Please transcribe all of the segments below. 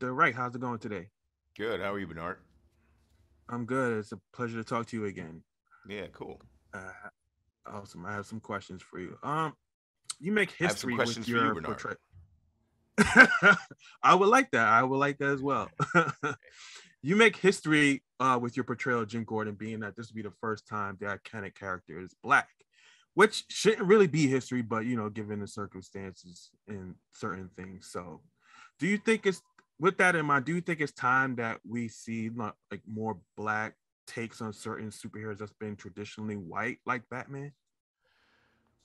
Mr. Wright. How's it going today? Good. How are you, Bernard? I'm good. It's a pleasure to talk to you again. Yeah, cool. Uh, awesome. I have some questions for you. You make I have some history with questions for you, your Bernard. portrait. I would like that. I would like that as well. You make history with your portrayal of Jim Gordon, being that this would be the first time the iconic character is black, which shouldn't really be history, but given the circumstances and certain things. So, do you think it's with that in mind? Do you think it's time that we see like more black takes on certain superheroes that's been traditionally white, like Batman?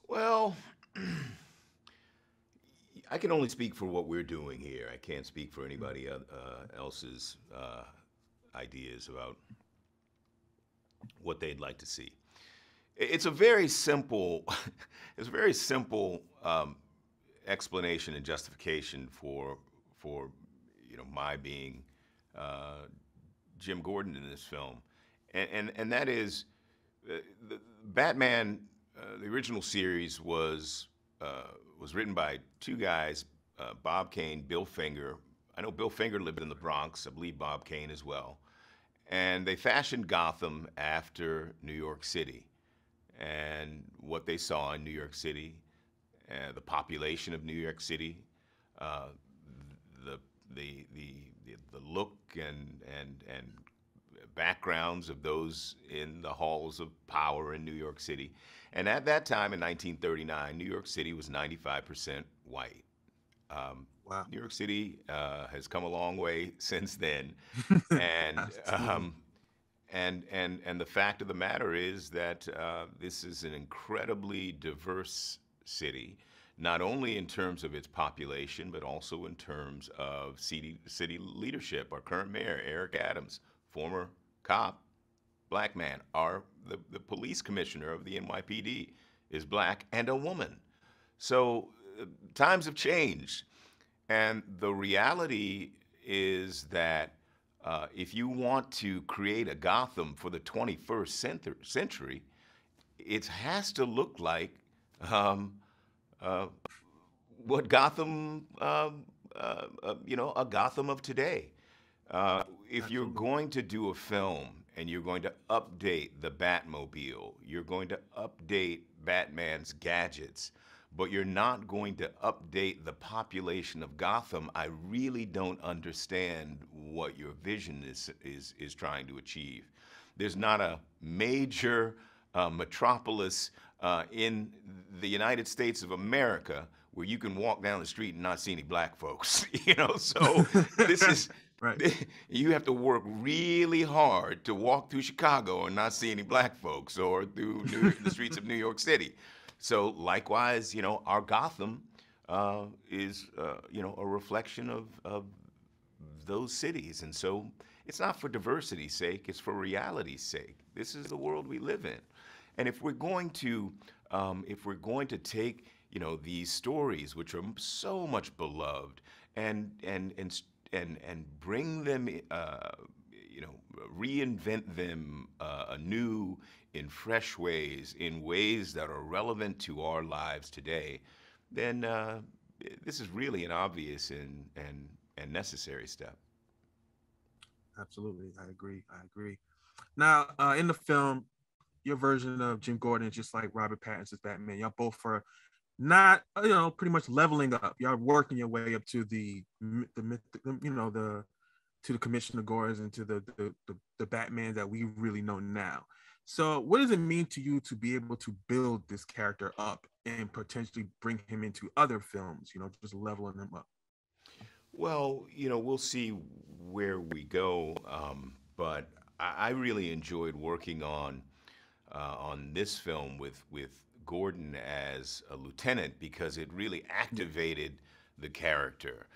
Well, I can only speak for what we're doing here. I can't speak for anybody else's ideas about what they'd like to see. It's a very simple, it's a very simple explanation and justification for my being uh, Jim Gordon in this film, and that is the Batman. The original series was written by two guys, Bob Kane, Bill Finger. I know Bill Finger lived in the Bronx. I believe Bob Kane as well. And they fashioned Gotham after New York City and what they saw in New York City, the population of New York City, uh, the, the look and backgrounds of those in the halls of power in New York City. And at that time in 1939, New York City was 95% white. Um, Wow. New York City has come a long way since then, and Absolutely. the fact of the matter is that this is an incredibly diverse city, not only in terms of its population, but also in terms of city leadership. Our current mayor, Eric Adams, former cop, black man. The police commissioner of the NYPD is black and a woman. So times have changed. And the reality is that if you want to create a Gotham for the 21st century, it has to look like um, uh, what Gotham, a Gotham of today. If you're Absolutely. going to do a film and you're going to update the Batmobile, you're going to update Batman's gadgets, but you're not going to update the population of Gotham, I really don't understand what your vision is trying to achieve. There's not a major metropolis in the United States of America where you can walk down the street and not see any black folks. So this is Right. you have to work really hard to walk through Chicago and not see any black folks, or through the streets of New York City. So likewise, our Gotham is a reflection of those cities, and so it's not for diversity's sake; it's for reality's sake. This is the world we live in, and if we're going to take these stories, which are so much beloved, and and and and bring them, you know, reinvent them anew in fresh ways, in ways that are relevant to our lives today, then this is really an obvious and necessary step. Absolutely. I agree. I agree. Now, in the film, your version of Jim Gordon is just like Robert Pattinson's Batman. Y'all both are not, pretty much leveling up. Y'all working your way up to the to the Commissioner Gordons and to the Batman that we really know now. So, what does it mean to you to be able to build this character up and potentially bring him into other films? Just leveling him up. Well, we'll see where we go, but I really enjoyed working on this film with Gordon as a lieutenant because it really Yeah. activated the character.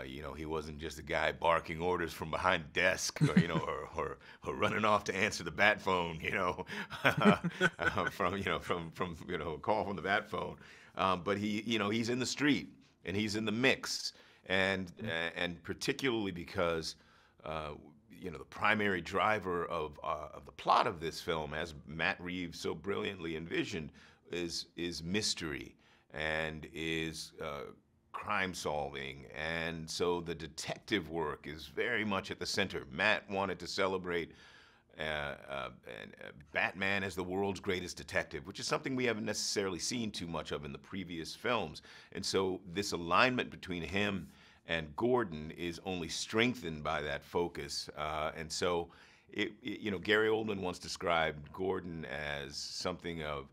He wasn't just a guy barking orders from behind a desk, or or running off to answer the bat phone, from a call from the bat phone. But he's in the street and he's in the mix, and particularly because uh, the primary driver of the plot of this film, as Matt Reeves so brilliantly envisioned, is mystery and is crime solving, and so the detective work is very much at the center. Matt wanted to celebrate Batman as the world's greatest detective, which is something we haven't necessarily seen too much of in the previous films. And so this alignment between him and Gordon is only strengthened by that focus. And so, Gary Oldman once described Gordon as something of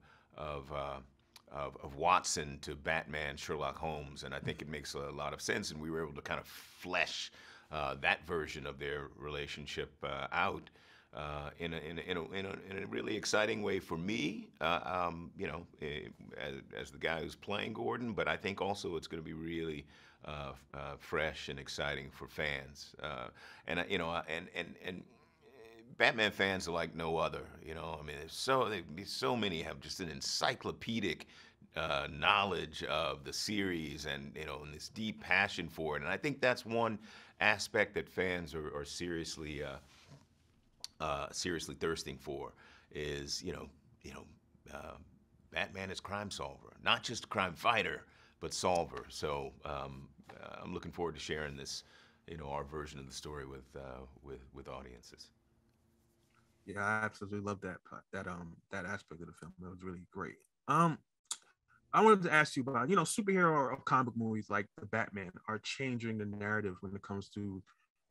Watson to Batman, Sherlock Holmes, and I think it makes a lot of sense. And we were able to kind of flesh that version of their relationship out in a really exciting way for me, as the guy who's playing Gordon. But I think also it's going to be really fresh and exciting for fans. And Batman fans are like no other. I mean, so many have just an encyclopedic knowledge of the series, and and this deep passion for it. And I think that's one aspect that fans are seriously thirsting for is Batman is crime solver, not just crime fighter, but solver. So I'm looking forward to sharing this, our version of the story with audiences. Yeah, I absolutely love that aspect of the film. That was really great. Um, I wanted to ask you about, superhero or comic movies like the Batman are changing the narrative when it comes to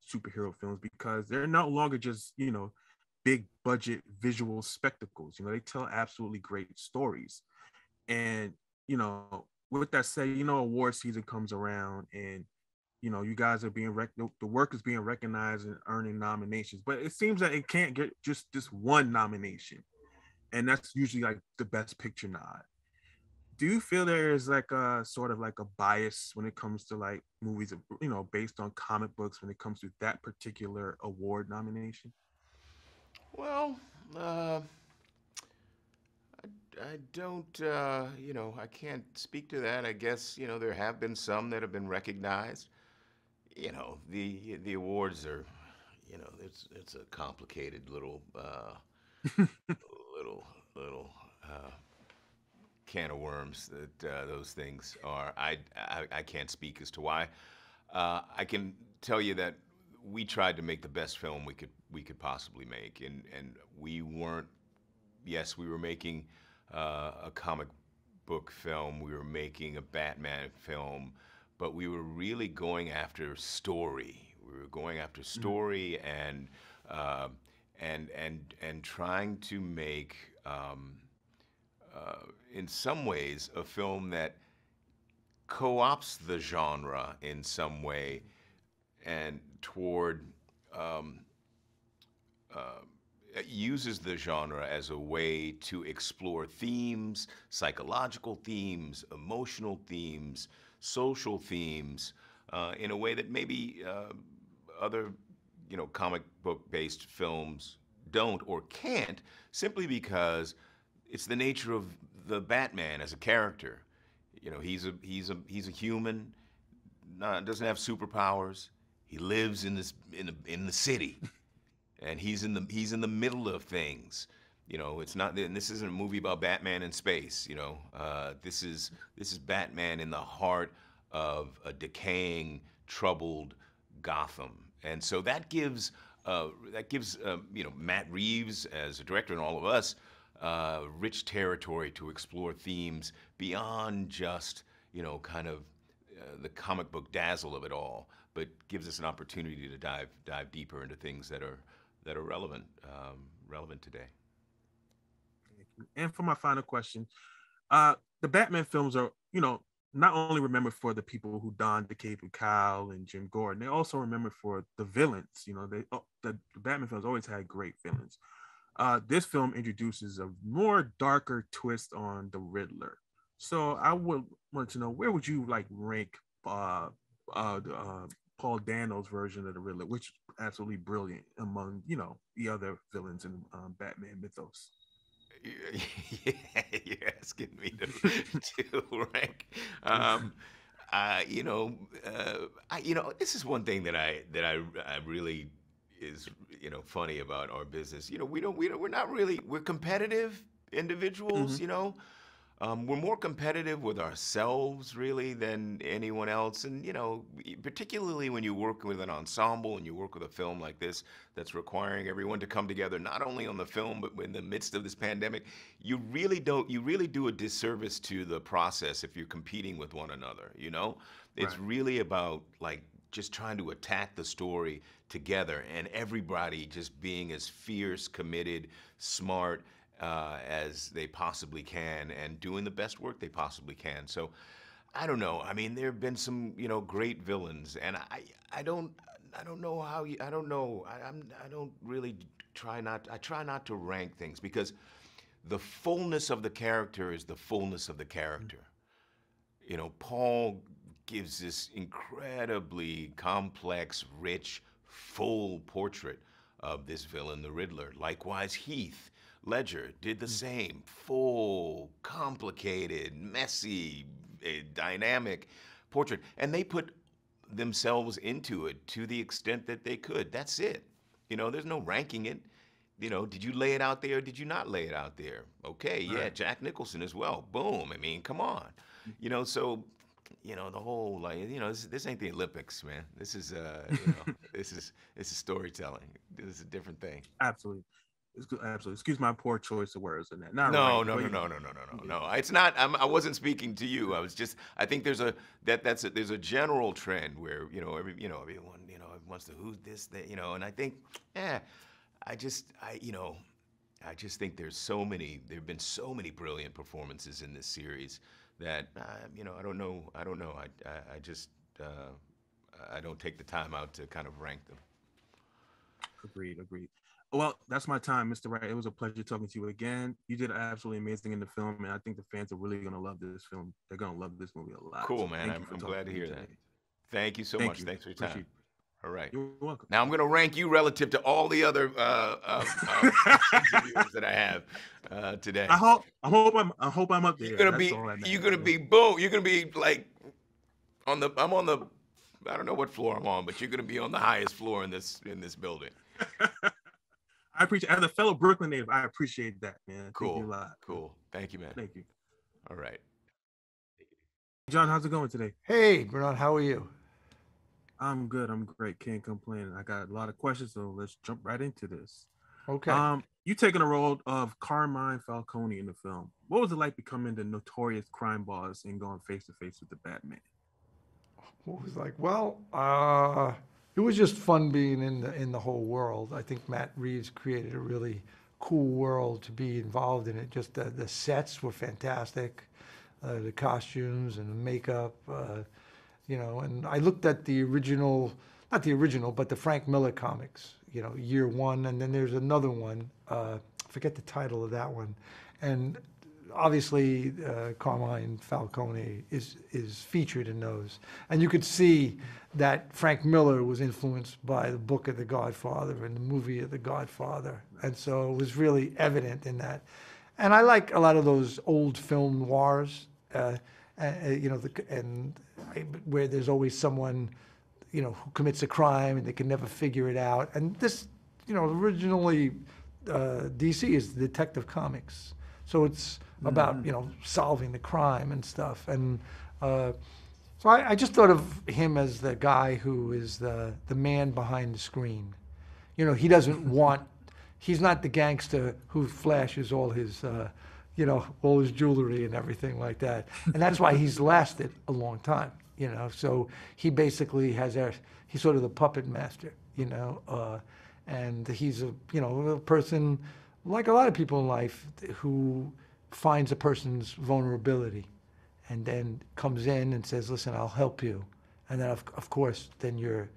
superhero films, because they're no longer just, big budget visual spectacles. They tell absolutely great stories. And, with that said, award season comes around, and, you guys are the work is being recognized and earning nominations, but it seems that it can't get just this one nomination. And that's usually like the best picture nod. Do you feel there is like a sort of like a bias when it comes to like movies, based on comic books when it comes to that particular award nomination? Well, I don't, I can't speak to that. I guess, there have been some that have been recognized. The awards are, it's a complicated little little can of worms that those things are. I can't speak as to why. I can tell you that we tried to make the best film we could possibly make, and we weren't. Yes, we were making a comic book film. We were making a Batman film, but we were really going after story. We were going after story and trying to make, in some ways, a film that co-opts the genre in some way and toward uses the genre as a way to explore themes, psychological themes, emotional themes, social themes, in a way that maybe other, comic book based films don't or can't, simply because it's the nature of the Batman as a character. He's a human, doesn't have superpowers. He lives in the city, and he's in the middle of things. It's not. And this isn't a movie about Batman in space. This is Batman in the heart of a decaying, troubled Gotham, and so that gives Matt Reeves as a director and all of us rich territory to explore themes beyond just kind of the comic book dazzle of it all, but gives us an opportunity to dive deeper into things that are relevant today. And for my final question, the Batman films are, not only remembered for the people who donned the cape and cowl and Jim Gordon, they also remembered for the villains. The Batman films always had great villains. This film introduces a more darker twist on the Riddler. So I would want to know, where would you like rank Paul Dano's version of the Riddler, which is absolutely brilliant among the other villains in Batman mythos? Yeah, you're asking me to rank. This is one thing that I really is funny about our business. We're not really, we're competitive individuals. we're more competitive with ourselves, really, than anyone else. And, particularly when you work with an ensemble and you work with a film like this that's requiring everyone to come together, not only on the film, but in the midst of this pandemic, you really do a disservice to the process if you're competing with one another, It's Right. really about, like, just trying to attack the story together and everybody just being as fierce, committed, smart, as they possibly can and doing the best work they possibly can. So I don't know. I mean, there have been some, great villains, and I don't know how you, I don't know. I don't really I try not to rank things because the fullness of the character is the fullness of the character. Paul gives this incredibly complex, rich, full portrait of this villain, the Riddler. Likewise, Heath Ledger did the same. Full, complicated, messy, dynamic portrait. And they put themselves into it to the extent that they could. That's it. There's no ranking it. Did you lay it out there or did you not lay it out there? Okay, yeah, Right. Jack Nicholson as well. Boom. I mean, come on. So the whole, like, this ain't the Olympics, man. This is this is storytelling. This is a different thing. Absolutely. Absolutely. Excuse my poor choice of words in that. Not No, rank, no, but no, no, no, no, no, no, no. It's not. I wasn't speaking to you. I think there's a general trend where everyone wants to who's this that and I think, I just I you know I just think there've been so many brilliant performances in this series that I don't know. I just I don't take the time out to kind of rank them. agreed. Agreed. Well, that's my time, Mr. Wright. It was a pleasure talking to you again. You did absolutely amazing in the film, and I think the fans are really going to love this film. They're going to love this movie a lot. Cool, So man. thank you for I'm talking glad to to me hear today. that. Thank you so Thank much. you. Thanks for your Appreciate time. All right. it. You're welcome. Now I'm going to rank you relative to all the other interviewers that I have today. I hope I'm up there. That's all that You're matters. gonna be boom. You're gonna be like I'm on the I don't know what floor I'm on, but you're gonna be on the highest floor in this building. I appreciate, as a fellow Brooklyn native, I appreciate that, man. Thank you a Cool, lot. cool. Thank you, man. Thank you. All right. John, how's it going today? Hey, Bernard, how are you? I'm good. I'm great. Can't complain. I got a lot of questions, so let's jump right into this. Okay. You taking the role of Carmine Falcone in the film. What was it like becoming the notorious crime boss and going face to face with the Batman? What was like? Well, it was just fun being in the whole world. I think Matt Reeves created a really cool world to be involved in it. Just the sets were fantastic, the costumes and the makeup, And I looked at the original, not the original, but the Frank Miller comics. Year one, and then there's another one. I forget the title of that one, and obviously Carmine Falcone is featured in those, and you could see that Frank Miller was influenced by the book of The Godfather and the movie of The Godfather, and so it was really evident in that. And I like a lot of those old film noirs, where there's always someone, who commits a crime and they can never figure it out. And this, originally DC is Detective Comics, so it's about solving the crime and stuff. And so I just thought of him as the guy who is the man behind the screen. He doesn't want. He's not the gangster who flashes all his. All his jewelry and everything like that. And that's why he's lasted a long time, So he basically he's sort of the puppet master, and he's a person, like a lot of people in life, who finds a person's vulnerability and then comes in and says, listen, I'll help you. And then, of course, then you're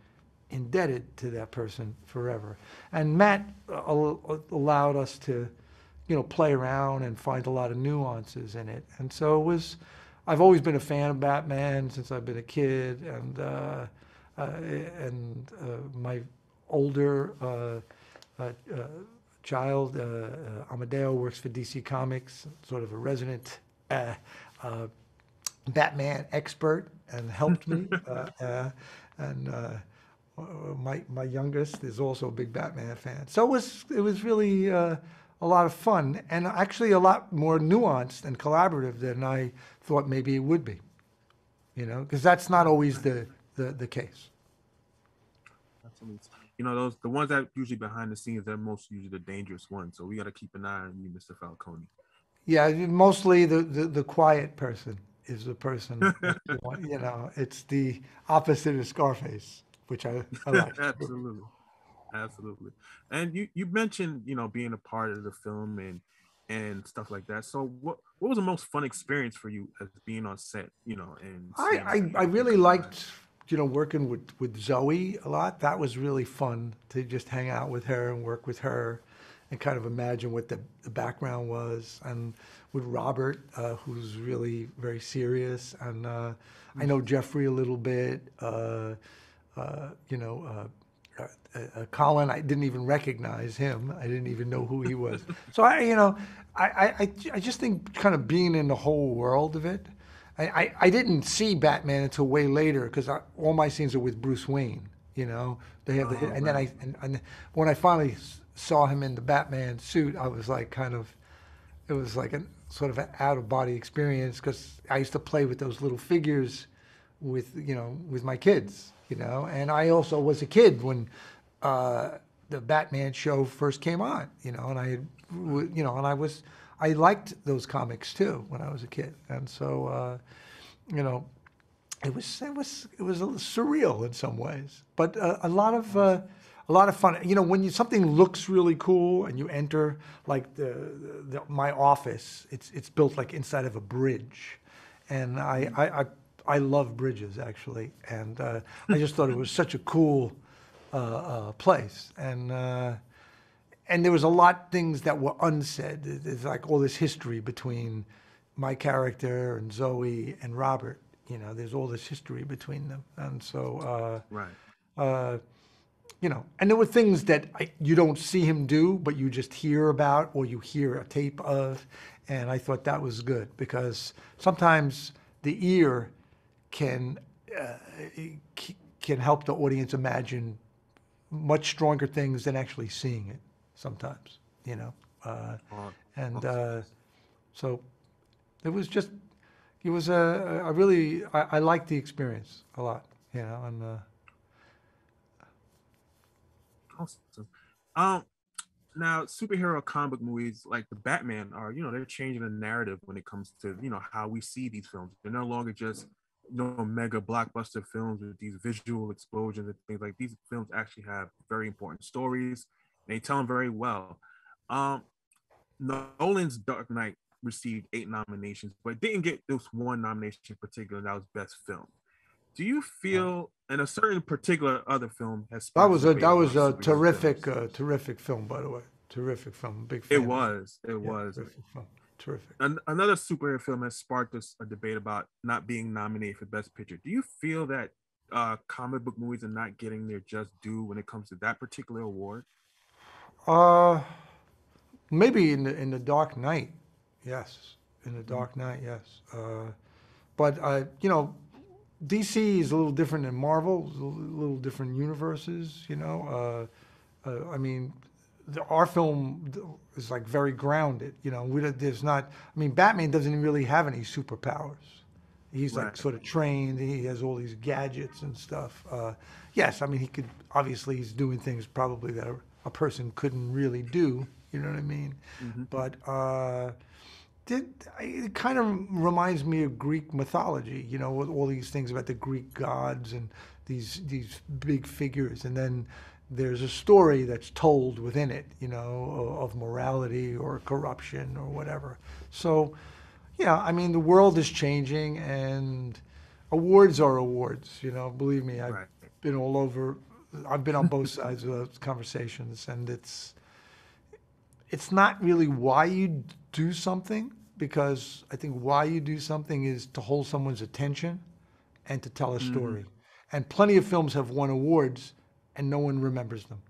indebted to that person forever. And Matt allowed us to play around and find a lot of nuances in it. And so I've always been a fan of Batman since I've been a kid, and my older child, Amadeo, works for DC Comics, sort of a resident Batman expert, and helped me. And my youngest is also a big Batman fan. So it was really a lot of fun and actually a lot more nuanced and collaborative than I thought maybe it would be. You know, because that's not always the case. Absolutely. You know, those the ones that usually behind the scenes, they're most usually the dangerous ones. So we got to keep an eye on you, Mr. Falcone. Yeah, mostly the quiet person is the person that you want. You know, it's the opposite of Scarface, which I like. Absolutely. Absolutely. And you mentioned, being a part of the film and stuff like that. So what was the most fun experience for you as being on set, and seeing I everything really come to life? liked, working with Zoe a lot. That was really fun to just hang out with her and work with her and kind of imagine what the background was. And with Robert, who's really very serious. And I know Jeffrey a little bit. You know, Colin, I didn't even recognize him. I didn't even know who he was. So I just think kind of being in the whole world of it. I didn't see Batman until way later because all my scenes are with Bruce Wayne. You know, they have Oh, and then right. and when I finally saw him in the Batman suit, I was like kind of, it was like a sort of an out of body experience because I used to play with those little figures with with my kids, and I also was a kid when the Batman show first came on, and I liked those comics too when I was a kid, and so you know it was a little surreal in some ways, but a lot of fun. When something looks really cool and you enter like my office, it's built like inside of a bridge, and I love bridges actually, and I just thought it was such a cool place, and there was a lot things that were unsaid. There's like all this history between my character and Zoe and Robert. There's all this history between them, and so Right. and there were things that you don't see him do, but you just hear about or you hear a tape of, and I thought that was good because sometimes the ear can uh, can help the audience imagine much stronger things than actually seeing it sometimes, Aw- and Awesome. so it was just, it was a really, I liked the experience a lot, and Awesome. Um, Now superhero comic movies like the Batman are, they're changing the narrative when it comes to, how we see these films. They're no longer just, mega blockbuster films with these visual explosions and things like these films actually have very important stories. They tell them very well. Um, Nolan's Dark Knight received 8 nominations, but didn't get this one nomination in particular, and that was Best Film. Do you feel, and a certain particular other film has sparked that debate was among a superhero terrific, films? terrific film, by the way. Terrific film. Big It fan of it. was, it Yeah, was. terrific film. Terrific. Another superhero film has sparked a debate about not being nominated for Best Picture. Do you feel that comic book movies are not getting their just due when it comes to that particular award? Uh, Maybe in the Dark Knight, yes. In the Mhm. Dark Knight, yes. But DC is a little different than Marvel. A little different universes. I mean, our film is like very grounded. There's not. I mean, Batman doesn't really have any superpowers. He's like Right. sort of trained. He has all these gadgets and stuff. Yes, I mean he could. Obviously, he's doing things probably that a person couldn't really do. You know what I mean? Hmm. But it kind of reminds me of Greek mythology. With all these things about the Greek gods and these big figures, and then there's a story that's told within it. Of morality or corruption or whatever. So. Yeah, I mean, the world is changing and awards are awards, believe me, I've Right. been all over, I've been on both sides of those conversations, and it's not really why you do something, because I think why you do something is to hold someone's attention and to tell a Hmm. story. And plenty of films have won awards and no one remembers them.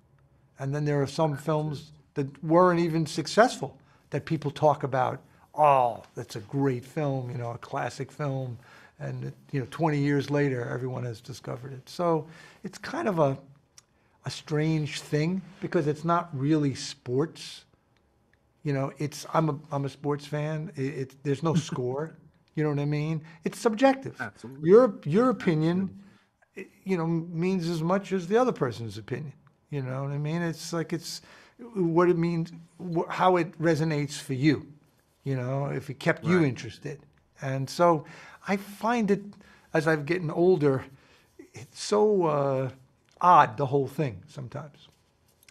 And then there are some Absolutely. films that weren't even successful that people talk about. Oh, that's a great film, a classic film. And, 20 years later, everyone has discovered it. So it's kind of a strange thing because it's not really sports. You know, I'm a sports fan. There's no score. You know what I mean? It's subjective. Absolutely. Your opinion, Absolutely. you know, means as much as the other person's opinion. You know what I mean? It's like it's what it means, how it resonates for you. You know, if it kept you Right. interested. And so I find it, as I've getting older, it's so odd, the whole thing sometimes.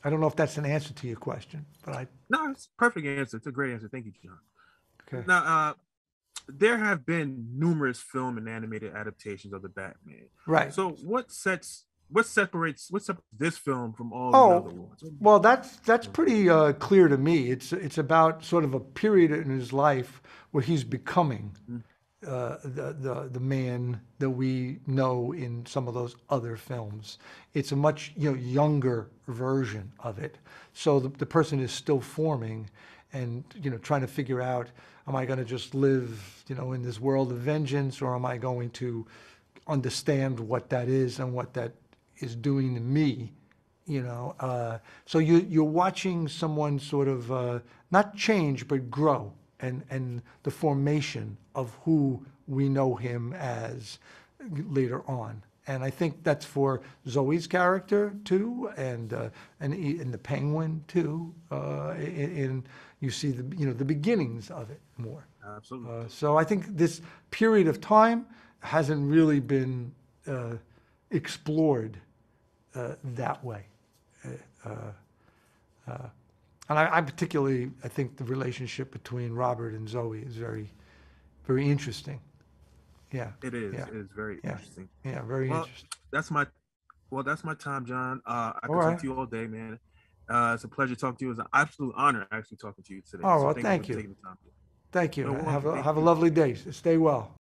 I don't know if that's an answer to your question, but No, it's a perfect answer. It's a great answer. Thank you, John. okay. Now, there have been numerous film and animated adaptations of the Batman. Right. So, what separates this film from all the other Oh, ones? well, that's pretty clear to me. It's about sort of a period in his life where he's becoming the man that we know in some of those other films. It's a much younger version of it. So the person is still forming, and trying to figure out, am I going to just live in this world of vengeance, or am I going to understand what that is and what that is doing to me? So you're watching someone sort of not change but grow, and the formation of who we know him as later on. And I think that's for Zoe's character too, and the Penguin too. And you see the beginnings of it more. Absolutely. So I think this period of time hasn't really been explored that way. And I particularly, I think the relationship between Robert and Zoe is very, very interesting. Yeah. It is. Yeah. It is very Yeah. interesting. Yeah. Very Well, interesting. that's my that's my time, John. I All could talk right. to you all day, man. It's a pleasure talking to you. It's an absolute honor actually talking to you today. Oh, So well, thank you for thank you. taking the time. Thank you. You're welcome. Thank Have a you. lovely day. Stay well.